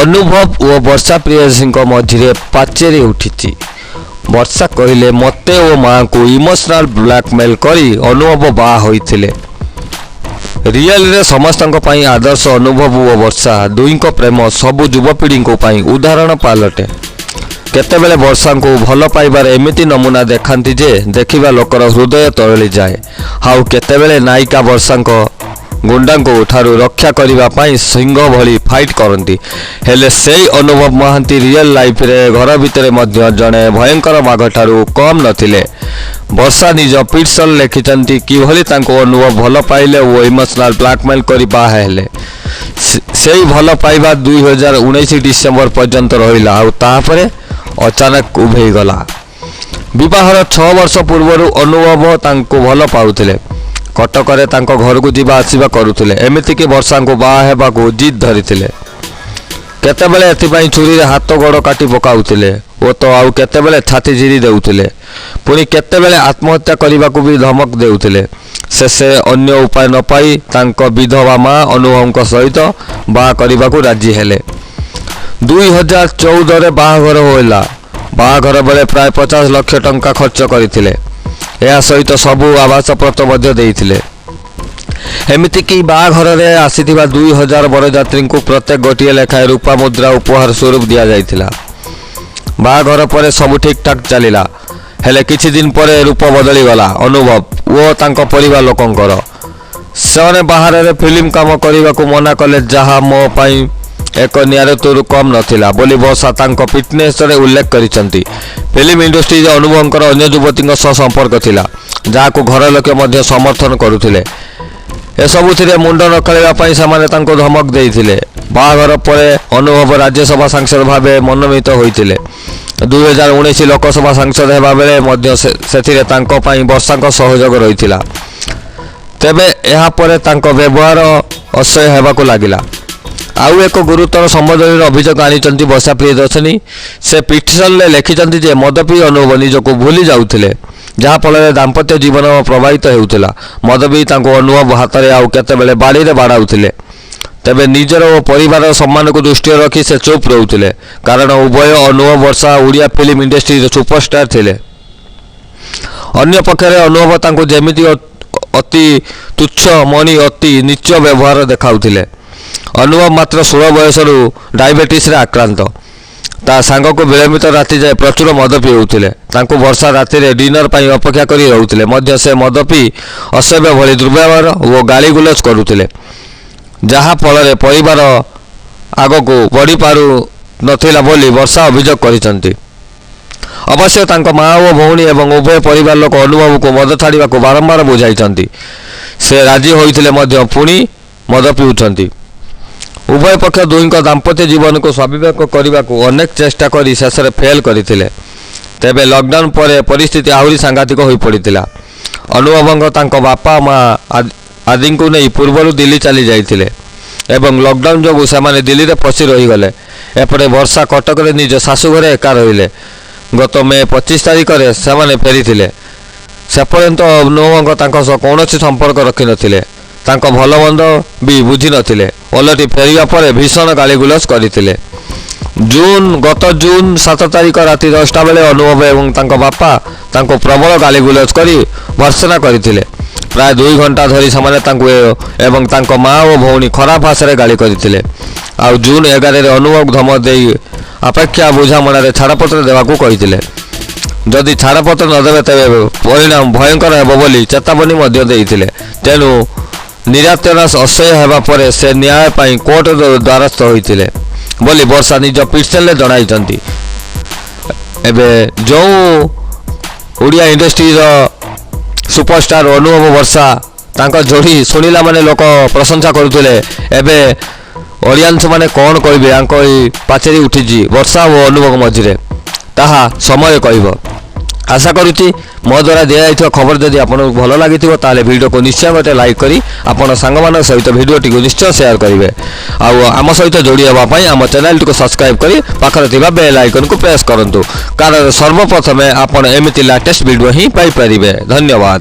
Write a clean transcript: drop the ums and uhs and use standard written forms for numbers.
अनुभव और वर्षा प्रियसी मझे पाचेरी उठी। वर्षा कहले मते और माँ को इमोशनल ब्लैकमेल करी अनुभव बाहा होइथिले। रियल रे समस्त आदर्श अनुभव और वर्षा दुई प्रेम सबु युवपीढ़ी उदाहरण पालटे। केतेबेले वर्षा को भल पाइबार एमिति नमूना देखांती जे देखिबा लोकर हृदय तरली जाए। हाउ केतेबेले नायिका वर्षा गुंडा को ठारू रक्षा करने पाई सिंह भली फाइट करती। हेले सेई अनुभव महांती रियल लाइफ रे घर भितर मध्य जड़े भयंकर बाघ ठारू कम नथिले। वर्षा निज पिट्सन लिखिंट किभली अनुभव भल पाइले और इमोशनल ब्लैकमेल कर बाहेले। से भल पाइबा 2019 डिसेम्बर पर्यंत रहा और अचानक उभे गला। विवाहर 6 वर्ष पूर्व अनुभव तांको भल पाउथिले। कटकरे तांको घर को जीवा आसीबा करुथिले। एमितिकी वर्षा को बाहा हेबाकू जिद धरिथिले। केतेबेले एथिपाई छुरी रे हाथ गोड़ काटी पकाउथिले ओ तो आउ केतेबेले छाती झिरी देउथिले। पुणी केतेबेले आत्महत्या करबाकू भी धमक देउथिले। शेषे अन्य उपाय न पाई तांको विधवा माँ अनुभव सहित बाहा करबाकू राजी हेले। 2014 रे बाहाघर होइला। बाहाघर बेले प्राय 50 लाख टंका खर्च करथिले। या सहित सबू आवास पत्र मध्य देइथिले। एमितिकी बाहाघर रे आसीथिबा 2000 बरयात्री को प्रत्येक गोटे लेखाएं रूपा मुद्रा उपहार स्वरूप दिया जाइथिला। बाहाघर पर सब ठीक ठाक चलिला। हेले किछि दिन पर रूप बदली गला अनुभव ओ तांको परिवार लोकंकर। से बाहर रे फिल्म काम करने को मना कले जहा मो पाई एक नियरतुरु कम नथिला बोली वर्षा तांको फिटनेस रे उल्लेख करिसंती। फिल्म इंडस्ट्री अनुभव अन्य युवती संपर्क थिला जहां घर लोके मध्य समर्थन करुथिले। ए सबुथिरे मुंड न खेलवाई से धमक देइथिले। बाहाघर पर अनुभव राज्यसभा सांसद भावे मनोनीत होइथिले। 2019 लोकसभा सांसद हेबा बेले मध्य सेथिरे तांको पई वर्षा सहयोग रहिथिला। तेबे एहा परे तांको व्यवहार असह्य हेबाकू लागिला। आउ एक गुरुतर संबोधन अभियोग आनी वर्षा प्रियदर्शनी। से पिटिशन ले लिखिं जे मद पी अनुभव निजको भूली जाउथिले जहाँफल दाम्पत्य जीवन प्रभावित होउथिला। मद पी अनुभव हाथ में आउ केतेबेले बाड़ी रे बाड़ाउथिले। तेबे निजर और परिवार सम्मान को दृष्टि रखी से चुप रोउथिले कारण उभय अनुभव वर्षा ओडिया फिल्म इंडस्ट्री सुपरस्टार थिले। अन्य पक्षरे अनुभव तांको जेमिति अति तुच्छ मणि अति नीच व्यवहार देखाउथिले। अनुभव मात्र 16 बयस डायबिटीज रे आक्रांत। ता सांग को विलंबित राति जाए प्रचुर मद पीउथिले। तांको वर्षा राति रे डिनर पाई अपेक्षा करी रहउथिले मध्य से मद पी असभ्य भली दुर्व्यवहार और गाली गुलज करुथिले जहा फल रे परिवार आगो को बढ़ी पारु नथिला बोली वर्षा अभियोग करिसंती। अवश्य तांको माँ और भौणी एवं उभय परिवार लोक अनुभव को मद छाड़िबा को बारंबार बुझाइछंती। से राजी होइथिले मध्य पुणी मद पीउछंती। उभय पक्ष दुई दाम्पत्य जीवन को स्वाभाविक करने को अनेक चेष्टा करी शेष में फेल करथिले। तेबे लॉकडाउन पर परिस्थिति आहरी सांघातिक हो पड़ता। अनुभव तांको बापा माँ आदि को नहीं पूर्व दिल्ली चली जाइथिले एवं लॉकडाउन जो से दिल्ली रे फसी रहीगले। एपटे वर्षा कटक रे निज शाशुघर एका रहिले। गत मे 25 तारिख रे से फेरी से पर्यंत अनुभव कौन संपर्क रखी नथिले। तांको भल मंद भी बुझी नथिले। ओलटी फेरिया पर भीषण गालीगुलज करथिले। गत जून 7 तारिख राति 10टा बेले अनुभव एवं तांको बापा तांको प्रबल गालीगुलज करी भर्सना करथिले। प्राय 2 घंटा धरी समाने तांको एवं तांको माँ और भौणी खराब भाषा रे गाली करथिले। आ जून 11 रे अनुभव धमक देई अपेक्षा बुझामणा रे छाड़पत्र देवाकू कहिथिले। जदि छाड़पत्र न देबे तेबे परिणाम भयंकर हेबो बोली चेतावनी मध्य देइथिले। तेनु निरातनाश असह्य हेबा परे से न्याय पाई कोर्ट द्वारस्थ होइथिले बोली वर्षा निज पिटिशन ले जणाइछंती। एबे जो ओडिया इंडस्ट्री सुपरस्टार अनुभव वर्षा तांका जोड़ी सुनिला माने लोक प्रशंसा करुथिले। एबे ऑडियंस माने कौन कहबे आंको पाचेरी उठिजी वर्षा और अनुभव मझिरे ताहा समय कहब। आशा करुच्ची मो द्वारा दिया खबर जदि आपको भल लगी ताले वीडियो को निश्चय गोटे लाइक करी आपण सांग सहित वीडियोटी को निश्चय शेयर करेंगे। आम सहित जोड़ी होगापी आम चैनल को सब्सक्राइब करी पाखरे बेल आइकन को प्रेस करूँ कारण सर्वप्रथमे आपण एमती लेटेस्ट वीडियो ही पाई परिबे। धन्यवाद।